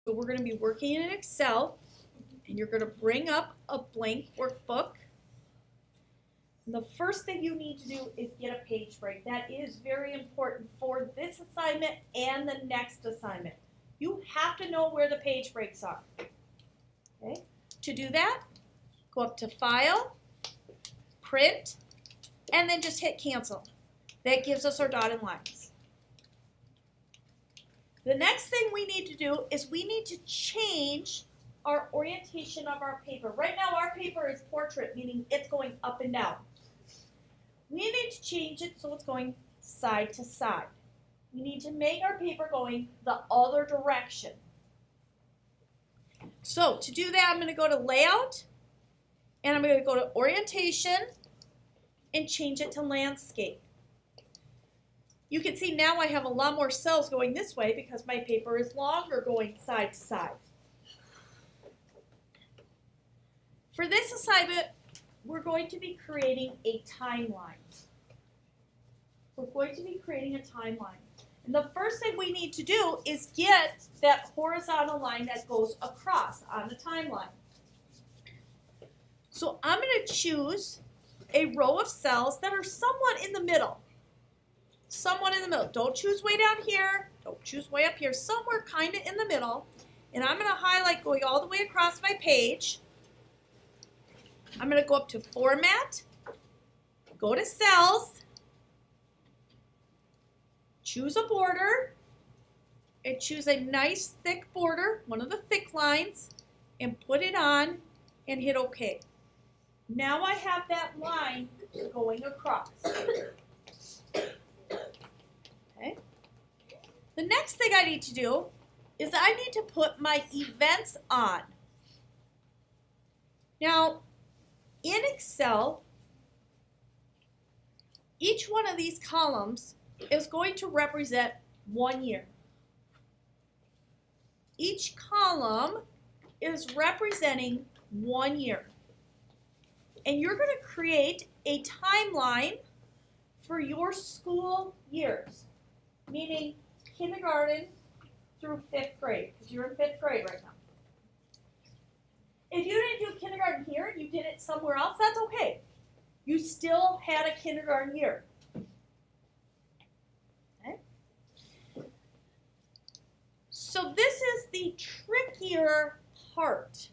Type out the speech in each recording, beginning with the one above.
So we're going to be working in Excel, and you're going to bring up a blank workbook. And the first thing you need to do is get a page break. That is very important for this assignment and the next assignment. You have to know where the page breaks are. Okay? To do that, go up to File, Print, and then just hit Cancel. That gives us our dotted lines. The next thing we need to do is we need to change our orientation of our paper. Right now our paper is portrait, meaning it's going up and down. We need to change it so it's going side to side. We need to make our paper going the other direction. So to do that, I'm going to go to Layout, and I'm going to go to Orientation and change it to Landscape. You can see now I have a lot more cells going this way because my paper is longer going side to side. For this assignment, we're going to be creating a timeline. We're going to be creating a timeline. And the first thing we need to do is get that horizontal line that goes across on the timeline. So I'm going to choose a row of cells that are somewhat in the middle. Somewhat in the middle. Don't choose way down here. Don't choose way up here. Somewhere kind of in the middle. And I'm going to highlight going all the way across my page. I'm going to go up to Format, go to Cells, choose a border, and choose a nice thick border, one of the thick lines, and put it on and hit OK. Now I have that line going across. Okay. The next thing I need to do is I need to put my events on. Now, in Excel, each one of these columns is going to represent 1 year. Each column is representing 1 year. And you're going to create a timeline for your school years, meaning kindergarten through 5th grade, because you're in 5th grade right now. If you didn't do kindergarten here and you did it somewhere else, that's okay. You still had a kindergarten year. Okay? So this is the trickier part.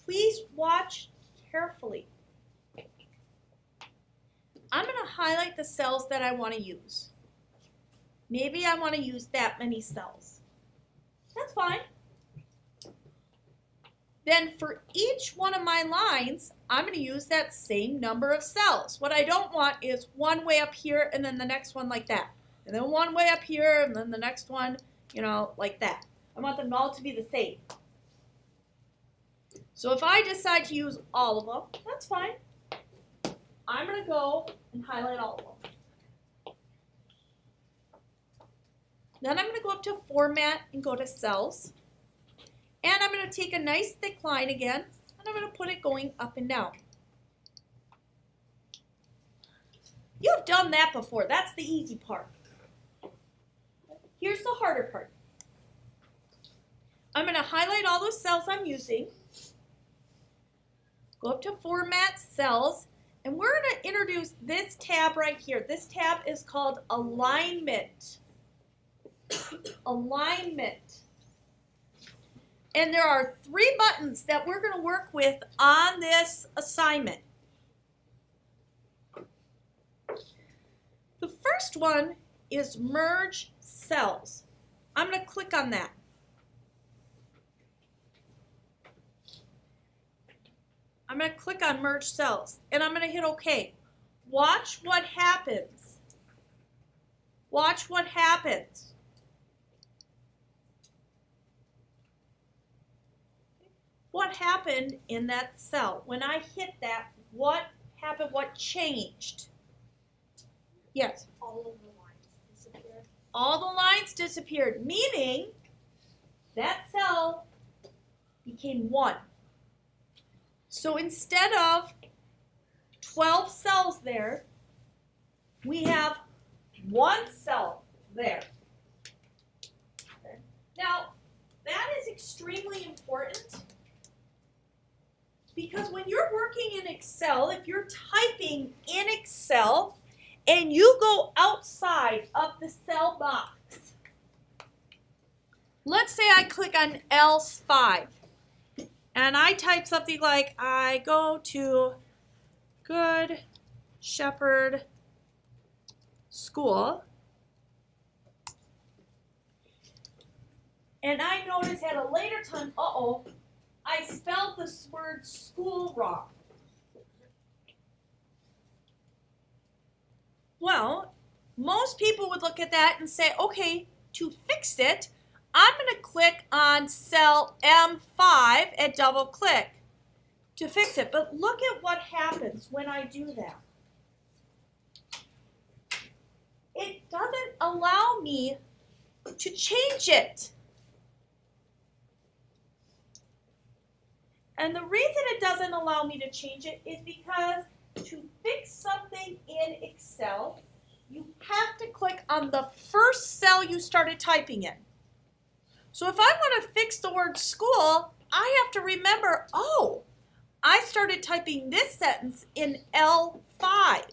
Please watch carefully. I'm going to highlight the cells that I want to use. Maybe I want to use that many cells. That's fine. Then for each one of my lines, I'm going to use that same number of cells. What I don't want is one way up here and then the next one like that. And then one way up here and then the next one, like that. I want them all to be the same. So if I decide to use all of them, that's fine. I'm going to go and highlight all of them. Then I'm going to go up to Format and go to Cells. And I'm going to take a nice thick line again, and I'm going to put it going up and down. You've done that before. That's the easy part. Here's the harder part. I'm going to highlight all those cells I'm using, go up to Format, Cells, and we're going to introduce this tab right here. This tab is called Alignment. Alignment. And there are 3 buttons that we're going to work with on this assignment. The first one is Merge Cells. I'm going to click on that. I'm going to click on Merge Cells, and I'm going to hit OK. Watch what happens. Watch what happens. What happened in that cell? When I hit that, what happened? What changed? Yes? All of the lines disappeared. All the lines disappeared, meaning that cell became 1. So instead of 12 cells there, we have 1 cell there. Okay. Now, extremely important because when you're working in Excel, if you're typing in Excel and you go outside of the cell box, let's say I click on L5 and I type something like, I go to Good Shepherd School. And I notice at a later time, I spelled this word school wrong. Well, most people would look at that and say, okay, to fix it, I'm going to click on cell M5 and double click to fix it. But look at what happens when I do that. It doesn't allow me to change it. And the reason it doesn't allow me to change it is because to fix something in Excel, you have to click on the first cell you started typing in. So if I want to fix the word school, I have to remember, I started typing this sentence in L5.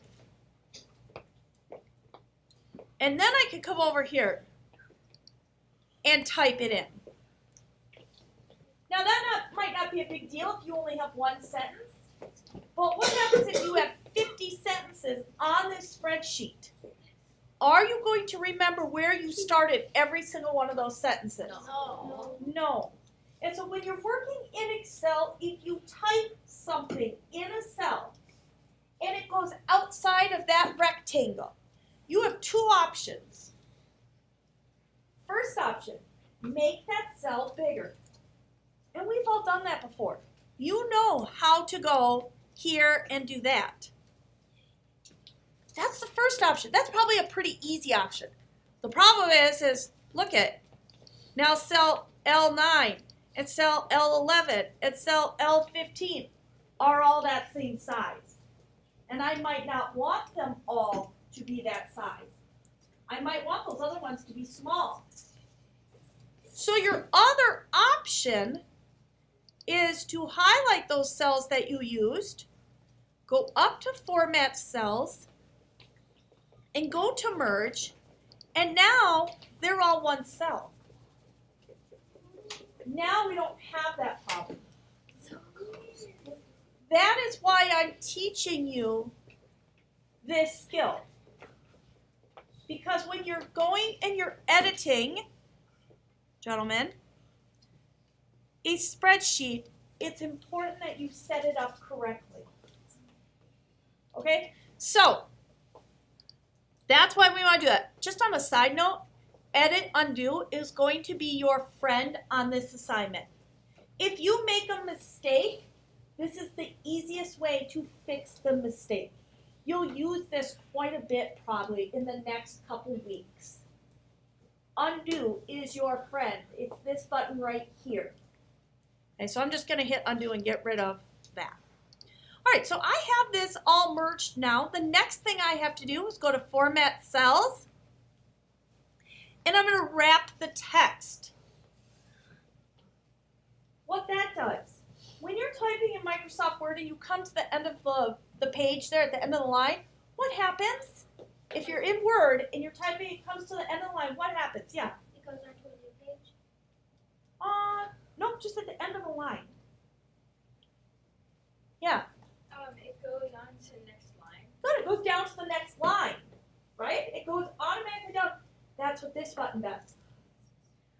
And then I can come over here and type it in. Now that might not be a big deal if you only have one sentence, but what happens if you have 50 sentences on this spreadsheet? Are you going to remember where you started every single one of those sentences? No. And so when you're working in Excel, if you type something in a cell and it goes outside of that rectangle, you have two options. First option, make that cell bigger. And we've all done that before. You know how to go here and do that. That's the first option. That's probably a pretty easy option. The problem is look at, now cell L9 and cell L11 and cell L15 are all that same size. And I might not want them all to be that size. I might want those other ones to be small. So your other option is to highlight those cells that you used, go up to Format Cells, and go to Merge, and now they're all one cell. Now we don't have that problem. That is why I'm teaching you this skill. Because when you're going and you're editing, gentlemen, a spreadsheet, it's important that you set it up correctly. Okay? So, that's why we want to do that. Just on a side note, Edit Undo is going to be your friend on this assignment. If you make a mistake, this is the easiest way to fix the mistake. You'll use this quite a bit probably in the next couple weeks. Undo is your friend. It's this button right here. Okay, so I'm just going to hit undo and get rid of that. All right, so I have this all merged now. The next thing I have to do is go to Format Cells, and I'm going to wrap the text. What that does, when you're typing in Microsoft Word and you come to the end of the page there, at the end of the line, what happens? If you're in Word and you're typing, it comes to the end of the line, what happens? Yeah. It goes on to a new page. Nope, just at the end of the line. Yeah. It goes on to the next line. Good, it goes down to the next line, right? It goes automatically down. That's what this button does.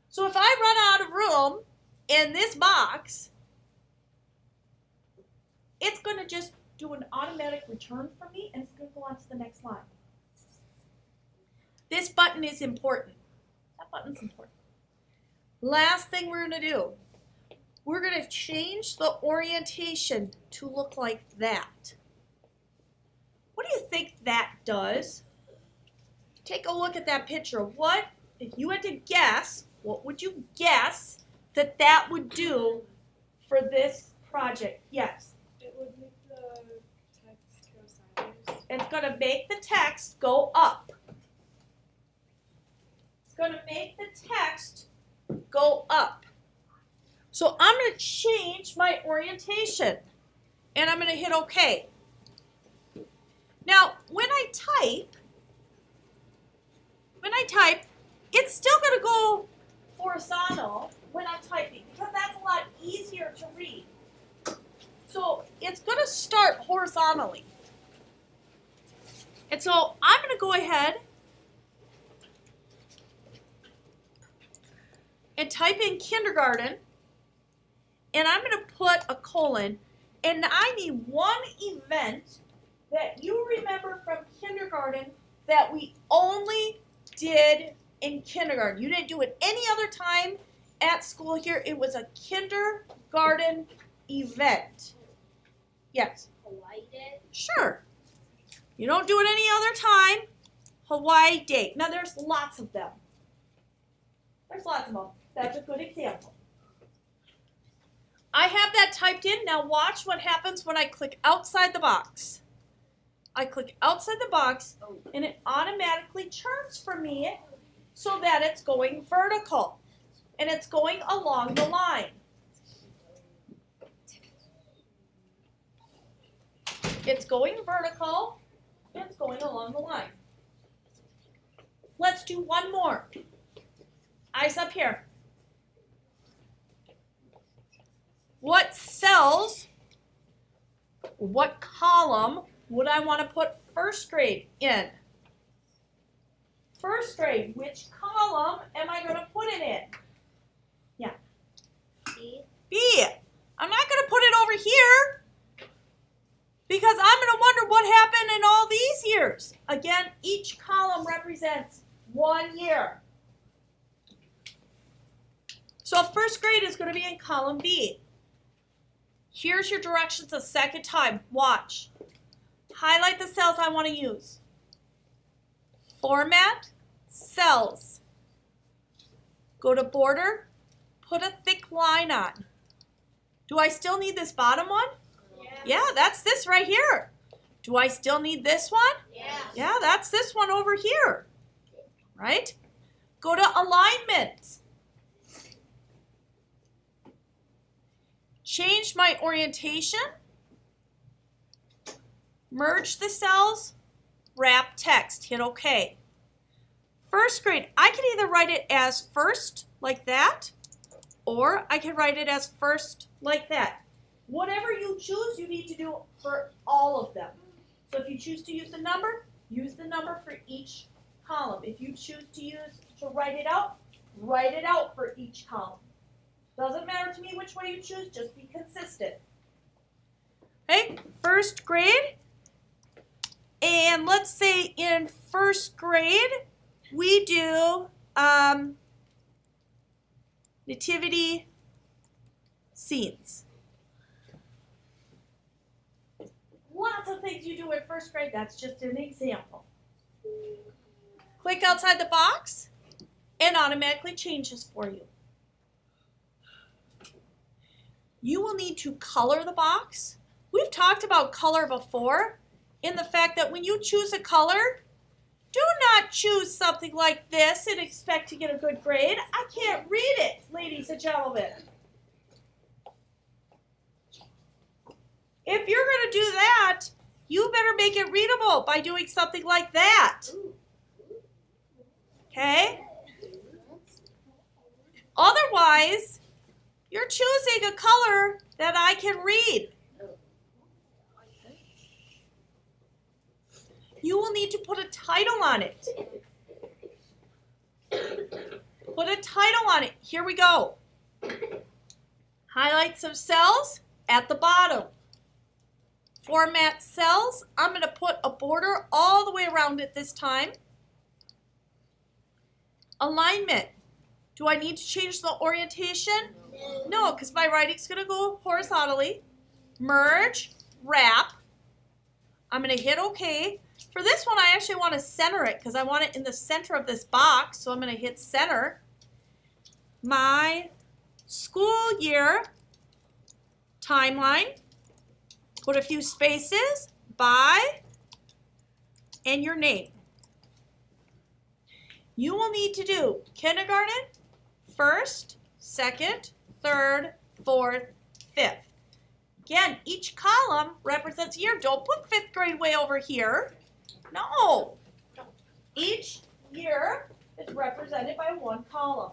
So if I run out of room in this box, it's going to just do an automatic return for me, and it's going to go on to the next line. This button is important. That button's important. Last thing we're going to do, we're going to change the orientation to look like that. What do you think that does? Take a look at that picture. What, if you had to guess, what would you guess that that would do for this project? Yes. It would make the text go sideways. It's going to make the text go up. It's going to make the text go up. So I'm going to change my orientation, and I'm going to hit OK. Now, when I type, it's still going to go horizontal when I'm typing because that's a lot easier to read. So it's going to start horizontally. And so I'm going to go ahead and type in kindergarten, and I'm going to put a colon, and I need one event that you remember from kindergarten that we only did in kindergarten. You didn't do it any other time at school here. It was a kindergarten event. Yes? Hawaii Day? Sure. You don't do it any other time. Hawaii Day. Now there's lots of them. There's lots of them. That's a good example. I have that typed in. Now watch what happens when I click outside the box. I click outside the box and it automatically turns for me so that it's going vertical and it's going along the line. It's going vertical, it's going along the line. Let's do one more. Eyes up here. What cells, what column would I want to put first grade in? First grade, which column am I going to put it in? Yeah. B. I'm not going to put it over here because I'm going to wonder what happened in all these years. Again, each column represents 1 year. So first grade is going to be in column B. Here's your directions a second time. Watch. Highlight the cells I want to use. Format, cells. Go to border, put a thick line on. Do I still need this bottom one? Yeah, that's this right here. Do I still need this one? Yeah, that's this one over here. Right? Go to alignment. Change my orientation. Merge the cells. Wrap text. Hit OK. First grade, I can either write it as first, like that, or I can write it as first, like that. Whatever you choose, you need to do for all of them. So if you choose to use the number for each column. If you choose to write it out for each column. Doesn't matter to me which way you choose, just be consistent. Okay, first grade. And let's say in first grade, we do nativity scenes. Lots of things you do in first grade, that's just an example. Click outside the box and automatically changes for you. You will need to color the box. We've talked about color before in the fact that when you choose a color, do not choose something like this and expect to get a good grade. I can't read it, ladies and gentlemen. If you're going to do that, you better make it readable by doing something like that. Okay? Otherwise, you're choosing a color that I can read. You will need to put a title on it. Put a title on it. Here we go. Highlight some cells at the bottom. Format cells. I'm going to put a border all the way around it this time. Alignment. Do I need to change the orientation? No, because my writing's going to go horizontally. Merge, wrap. I'm going to hit OK. For this one, I actually want to center it because I want it in the center of this box. So I'm going to hit center. My school year timeline. Put a few spaces, by, and your name. You will need to do kindergarten, first, second, third, 4th, 5th. Again, each column represents a year. Don't put 5th grade way over here. No. Each year is represented by one column.